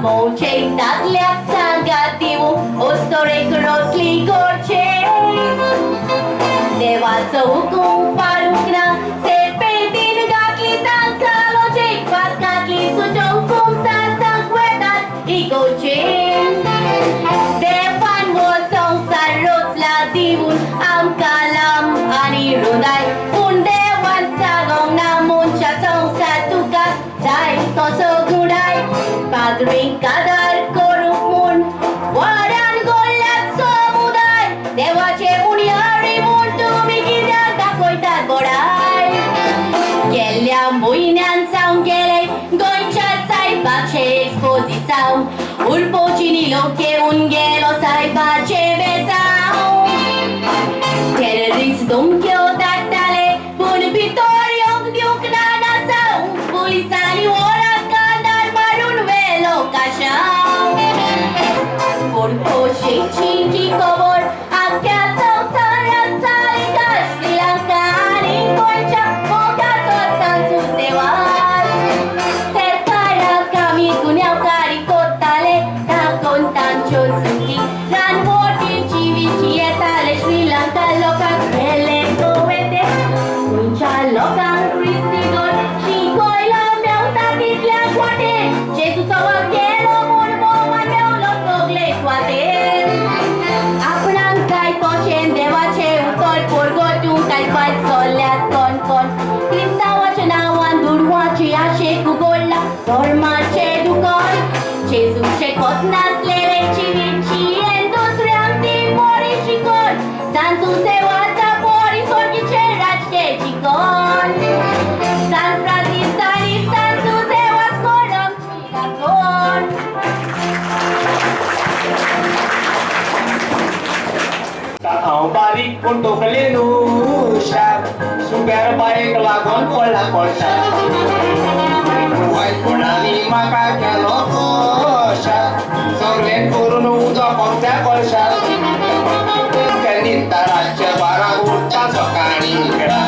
moczek tak jak zagadił, ostorek rosli gorcze. देवाचं हुकूम पाळून सेपेटीन घातली तांकां लोचेक भात घातली सुजो हुकूम सांग वेतात इगोचे देवान हो संसार रचला दिवून आमकां लांब आनी हृदय पूण देवान सांगोंक ना मनशा संसार तुका जाय तसो घुडाय पागडीक कादार करूंक म्हूण वरान गोल्ल्यात समुदाय देवाचे उणयारी म्हूण तुमी कित्याक दाखयतात बोडाय गेल्ल्या म्हयन्यान जावन गेले गोंयच्या सायबाचे एक्सपोजिसांव उरपोची निलोप घेवन गेलो सायबाचे बेजांव टेररिस्ट धमक्यो धाडटाले पूण भितर येवंक दिवंक ना नासांव पुलिसांनी वरात कांदार मारून व्हेलो काशांव उरपोशेची जी खबर आख्या संवसाराक जाली काय श्रीलंका आनी गोंयच्या मोगाचो सांचो देवाल सरकाराक आमी गुन्यांवकारी कोत्ताले दाखोवन तांच्यो चुकी रानवटी जिवीची येताले श्रीलंका लोकांक व्हेले गोवेते गोंयच्या लोकांक रिस्तिगोर शिकोयलो मेवता तितल्याच वाटेन जेजूचो वाग गेलो म्हूण मोमान मेवलो सगले स्वातेन आपणाक जाय तशें देवाचे उतर परगटूंक कांयपाय चल्ल्यात कोण कोण क्रिस्तांवाच्या नांवान दुडवांचे आशेक उगडला धर्माचे दुकान जेजूचे कोत नासलेले जिवीची हें दुसऱ्यांक ती बरी शिकण सांजू सेवाचा बरी सोडीचे राजकेची कोण सान फ्रांसिसांनी सांजू सेवा कोणाची लागोन हांव बारीक पूण तोखले न्हू शाक सुग्यार बायेक लागोन पडला कोळशाक वायटपणांनी म्हाका केलो कोशाक सगळें करून उदक त्या कोळशाक निताराच्या बाराक उठता सकाळी निकळा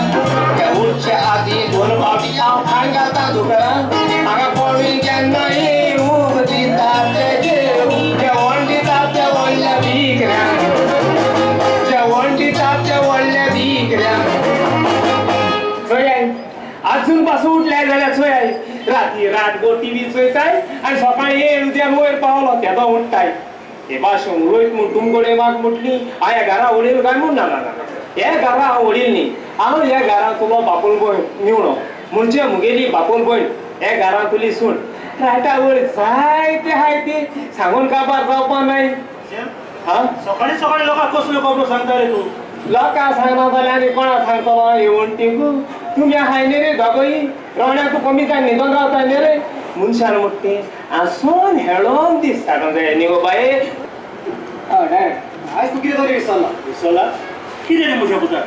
त्या उठचे आदीं दोन फावटी हांव खाण घालता दुकरा म्हाका पळून केन्ना येवंक दिता ते देव जेवण दिता ते व्हडल्या भिकऱ्यांक जेवण दिता ते व्हडल्या भिकऱ्यांक चोयाय अजून पासून उठल्याय जाल्यार चोयाय राती रातभर टीव्ही चोयताय आनी सकाळी येवन उद्या वयर पावलो तेदो उठताय हे भाशण रोयत म्हूण तुमकडे म्हाक म्हटली हांव ह्या घरा वडील काय म्हूण ना हे घरा हांव वडील न्ही हांव ह्या घरा तुलो बापोल भयण निवणो म्हणजे मुगेली बापोल भयण हे घरा तुली सूण रायटा वयर जायते हाय ते सांगून काबार जावपा नाय हा सकाळी सकाळी लोकांक कसल्यो खबरो सांगता रे तूं लोकांक सांगना जाल्यार आनी कोणाक सांगतलो येवण तिंकू तुमी हाय न्ही रे दोगोय रोवण्याक तूं कमी जाय न्हिदोन रावता न्ही रे मनशान म्हणटे आसून हेळोन दीस काडूंक जाय न्ही गो बाये आज तू कितें तरी विसरला कितें रे म्हज्या पुताक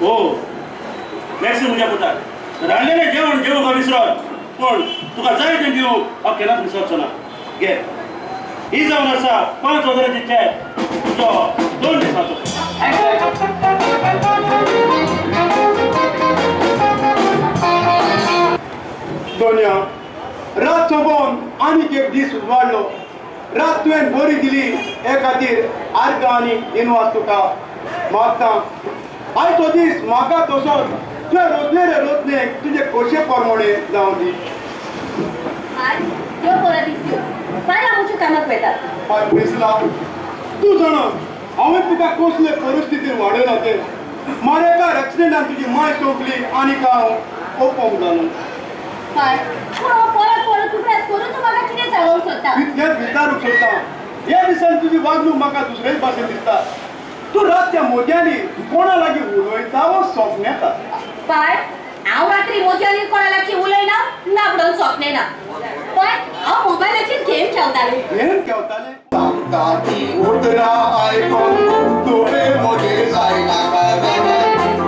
हो मॅक्सी म्हज्या पुताक रांदलेलें जेवण जेवूंक विसरत पूण तुका जाय तें दिवंक हांव केन्नाच विसरचो ना घे ही जावन आसा 5,000ची चॅक तुजो 2 दिसाचो दोनया रात सोबोन आनीक एक दीस उजवाडलो रात तुवें बरी दिली हे खातीर आर्ग आनी दिनवास तुका मागता आयज तो दीस म्हाका तसोच तुवें रोजले रे रोजले तुजे खोशे परमोणे जावं दी यो बरो दिसलो फाल्यां आमच्या कामाक वेतात हय दिसला तूं जाणा हांवें तुका कसले परिस्थितीन वाडयला ते मारेकार एक्सिडेंटान तुजी माय सोंपली आनीक हांव ओपोंक जालो काय परत परत उप्रास करून तूं म्हाका कितें सांगूंक सोदता कितलेंच विचारूंक सोदता हे दिसान तुजी वागणूक म्हाका दुसरेच भाशेन दिसता तूं रात त्या मोत्यांनी कोणा लागीं उलयता वो सोंपन येता पण हांव रात्री मोत्यांनी कोणा लागीं उलयना ना म्हणून सोंपने ना पण हांव मोबायलाचेर गेम खेळटालें गेम खेळटालें ताती उतरा आयकोन तुवे मोगे जाय नाका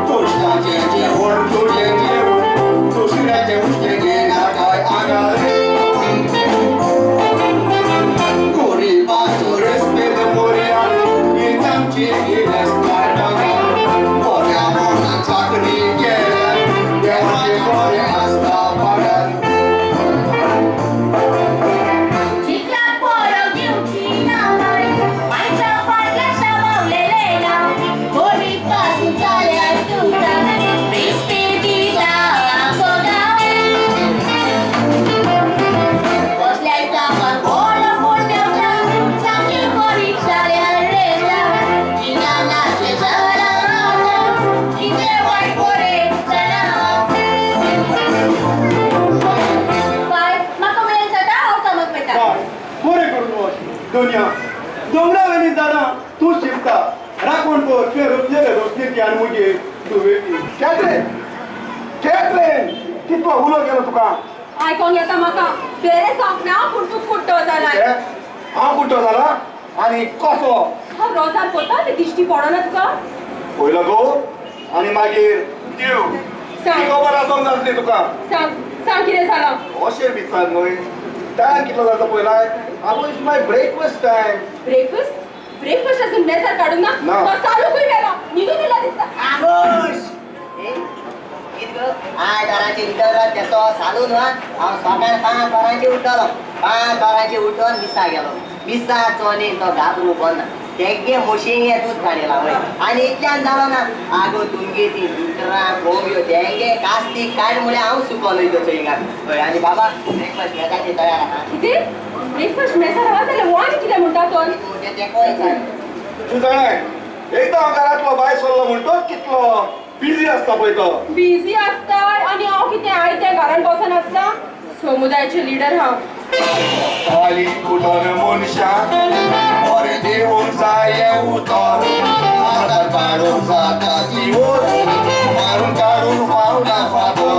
पोस्टाचे जेवण तुजे जेवण दुसऱ्याचे उश्टे घेना काय आगारे कोरी बाजूरेस पेद मोरया इतांची गिलस काढागा कोऱ्या मोना चाकरी केल्या देवाचे गोरे आस्ता पाडत तो तुवें रोखलेले रोखलेची आनी मुगे तूं वेळची केट्रेन कितलो उलो गेलो तुका आयकोंक येता म्हाका बेरे सांग ना पूण तूं कुट्टो जालाय हांव कुठो जाला आनी कसो हांव रोजार कोता ती दिश्टी पडना तुका पयलो गो आनी मागीर देव सांग खबर आसोंक जातली तुका सांग सांग कितें जालां अशें दिसता न्हय टायम कितलो जाता पळयलाय आगो it's my breakfast time breakfast अजून मेजार काडूंक ना ना. तो चालूकूय गेलो निघून गेला दिसता आगोश आठ वरांचेर उठलो तेसो सालून हांव सकाळ 5 वरांचेर उठलो 5 वरांचेर उठोन मिसा गेलो मिसा चोनी तो घाबरू बंद तेगे मशीन दूध काडला वय आनी इतल्यान जालो ना आगो तुमगे ती दुसरां कोंब्यो तेंगे कास्ती काड म्हळ्यार हांव सुकोन वयतो चोयिंगाक हय आनी बाबा ब्रेकफास्ट घेताचे तयार आहा कितें ब्रेकफास्ट मेजार आवाज जाल्यार हो आनी कितें म्हणटा तो म्हणजे ते कोण जाय तूं जाणाय एकदां हांव घरांतलो भायर सरलो म्हणटोच कितलो बिजी आसता पळय तो बिजी आसताय आनी हांव कितें आयतें घरांत बसून आसता समुदायाचे लिडर हांव खाली उठोन मनशाक बरें दिवंक जाय उतर आतां काडूंक जाता ती वत मारून काडून फावना फादर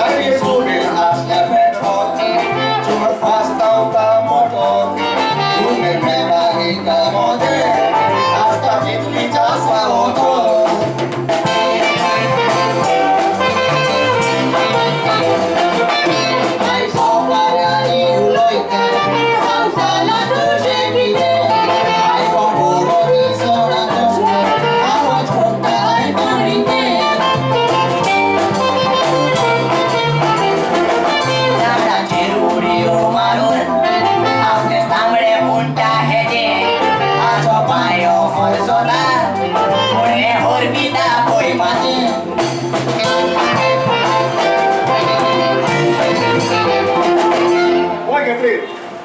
आनी सोबीत आसल्या पेट्रोल चोर फास्तावता मोटो तुमी मेळागी कामोदे आसता तितलीच आसा होतो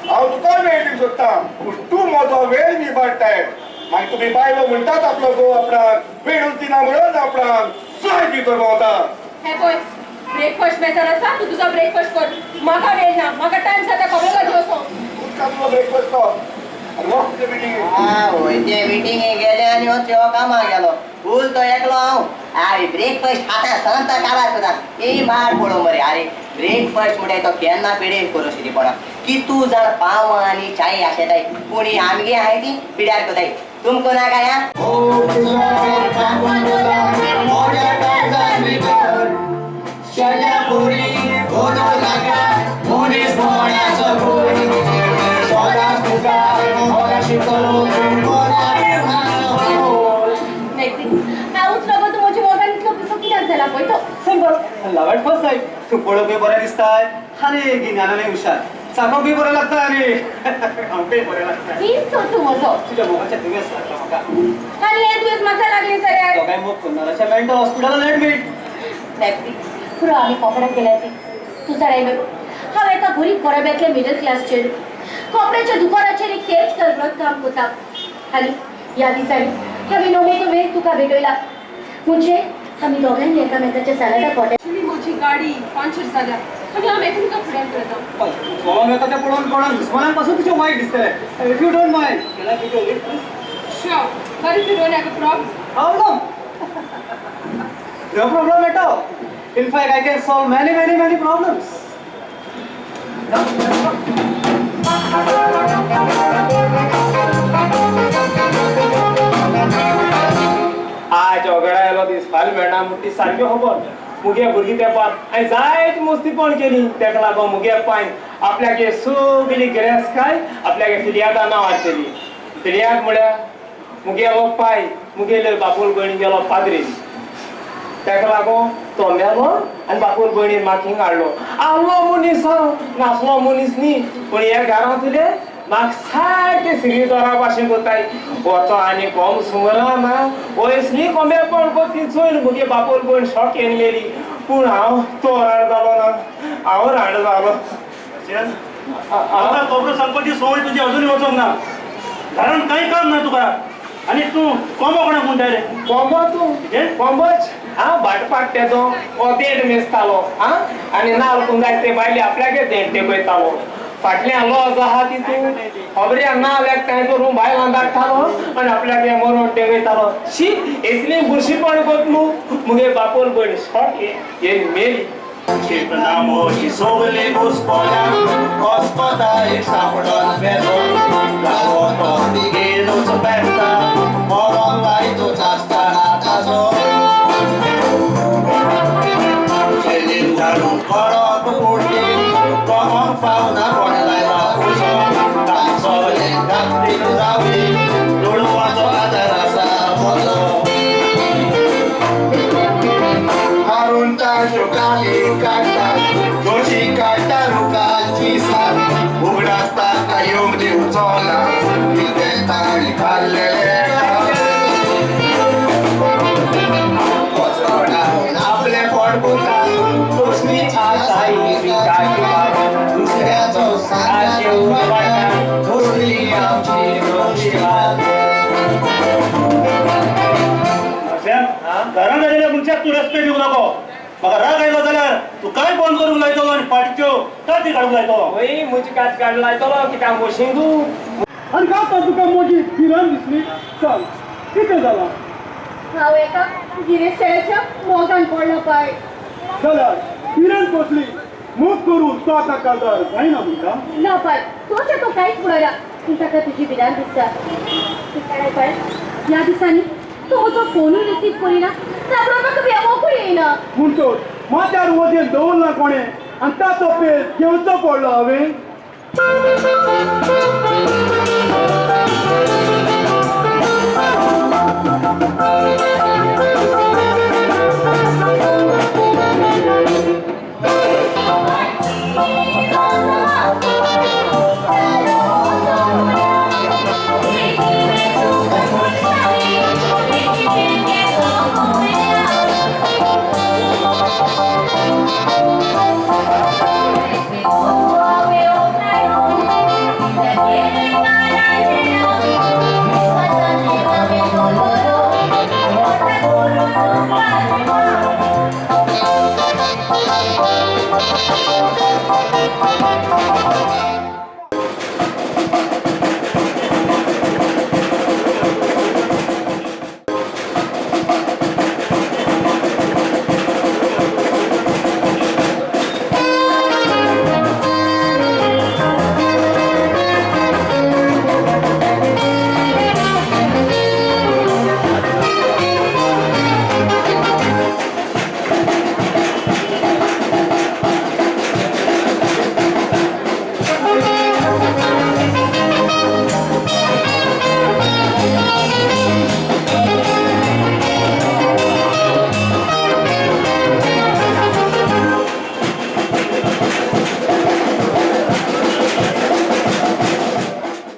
हांव तुका वेळ दिवंक सोदता पूण तूं म्हजो वेळ निबाडटाय मागीर तुमी बायलो म्हणटात आपलो घोव आपणाक वेळूच दिना म्हणून आपणाक जाय ती तर भोंवता हे पळय ब्रेकफास्ट मेजार आसा तूं तुजो ब्रेकफास्ट कर म्हाका वेळ ना म्हाका टायम जाता खबर लागली वचो तुका तुजो ब्रेकफास्ट तो आनी वच ते मिटींग होय ते मिटिंगे गेले आनी हो त्यो कामाक गेलो फूल तो एकलो हांव अरे ब्रेकफास्ट आतां सांत काबार करता ए मार पळोव मरे अरे ब्रेकफास्ट म्हणजे तो केन्ना पिड्यार करूं पडा कितू जाण पाव आनी चाय आशेताय कोणी आमगे आहाय ती पिड्यार करताय तुमको ना काय हांवूच लागो तूं म्हज्या मोगान इतलो पिसो कित्याक जाला पळय तो सिंपल लवट फर्स्ट साइड तू पळोवप बी बरें दिसताय आनी गिन्यानानूय हुशार चाकोवप बी बरें लागता आनी हांवूय बरें लागता प्लीज सोड तूं म्हजो तुज्या मोगाचें दुयेंस लागता म्हाका आनी हे दुयेंस म्हाका लागलें सर दोगांय मोग कुंदराच्या मेंटल हॉस्पिटलान एडमीट पुरो आमी कोंकणाक गेल्या ती तूं जाणाय हांव एका गरीब गोरब्यातल्या मिडल क्लासचेर कपड्याच्या दुकानाचेर एक सेल्स गर्ल काम करता आनी ह्या दिसांनी हांवें उमेद उमेद तुका भेटयला म्हणजे आमी दोगांनी एकामेकाच्या सालादा पोट्या म्हजी गाडी पंक्चर जाल्या आनी हांव एकामेका फुड्यान करता सोवांग येता तें पळोवन कोणाक दुस्मानाक पासून तुजें वायट दिसतलें if you don't mind can I give you lift Sure, but if you don't have a problem, How long? No problem at all. In fact, I can solve many problems. आज वगडायलो दीस फाल मेळना मुठी सारक्यो खबर मुगे भुरगीं तेंपार हांवें जायत मस्तीपण केली तेका लागून मुगे पांय आपल्यागे सगळी गिरेस्काय आपल्यागे फिर्यादा नांव हाडटली फिर्याद म्हळ्यार मुगेलो पाय मुगेले बापूल भयणी गेलो पाद्रीन तेका लागून तो मेलो आनी बापूल भयणीन म्हाका हिंग हाडलो मनीस नासलो मनीस न्ही पूण हे घरांतले म्हाका सारके श्रीधरा भाशेन कोताय वचो आनी कोम सुमरा ना वयसली कोंबेपण कोती चोयन मुगे बापूल भयण शॉकेन मेली पूण हांव तो राड जालो ना हांव राड जालो आता कोबरो सांगपाची सवय तुजी अजूनही वचोंक ना घरान कांय काम ना तुका आनी तूं कोंबो कोणाक म्हणटाय रे कोंबो तूं कोंबोच भाटपाट तेजो देंट मेजतालो आनी नाल करून जाय ते बायले आपल्यागे देंट तेपयतालो फाटल्यान लॉज आहा तितून खबऱ्या ना आल्याक तांय तो रूम भायर धाडटालो आनी आपल्याक हे मरून टेंगयतालो शी असली बुरशीपण कोतलू मुगे बापोल बण शॉट ये मेली Namoci sole gospoda, gospoda i sapodan bezo, lagoto digeno sopesta, moron laitu castana tazo. Jenin jarum koro kukurti, komong fauna konelai rakuso, tak sole kapri kuzawi, dulu wazo ada rasa mozo. Harunta jokali kata, joshi kata rukachi san, ugrasta kayong di utola, itentang kalele. Kotsona aple podbuta, tusni chasai vikaki, dusऱ्याचो साथी उरवाटा, tusni आमची रोशिवाद. घरान जालेल्या मनशाक तू respect दिवंक नको म्हाका राग आयलो जाल्यार तू काय बंद करूंक लायतलो आनी पार्टीच्यो काती काडूंक लायतलो वय मुजी कात काडलायतलो कित्याक मोशिंगू आणि का तर तुका मोठी किरण दिसली चल किती झाला हांव एका गिरेस्ताच्या मोगान पडलो पाय जाल्यार किरण पोचली मूग करून तो आता काजार जायना म्हणटा ना पाय तोचे तो कांयच पळयना पूण ताका तुजी भिरांत दिसता काय पाय ह्या दिसांनी तो म्हजो फोनूय रिसीव करिना ताका म्हाका भेवोकूय येयना पूण तो माथ्यार वजेन दवरला कोणे आनी ताचो पेज घेवचो पडलो हांवें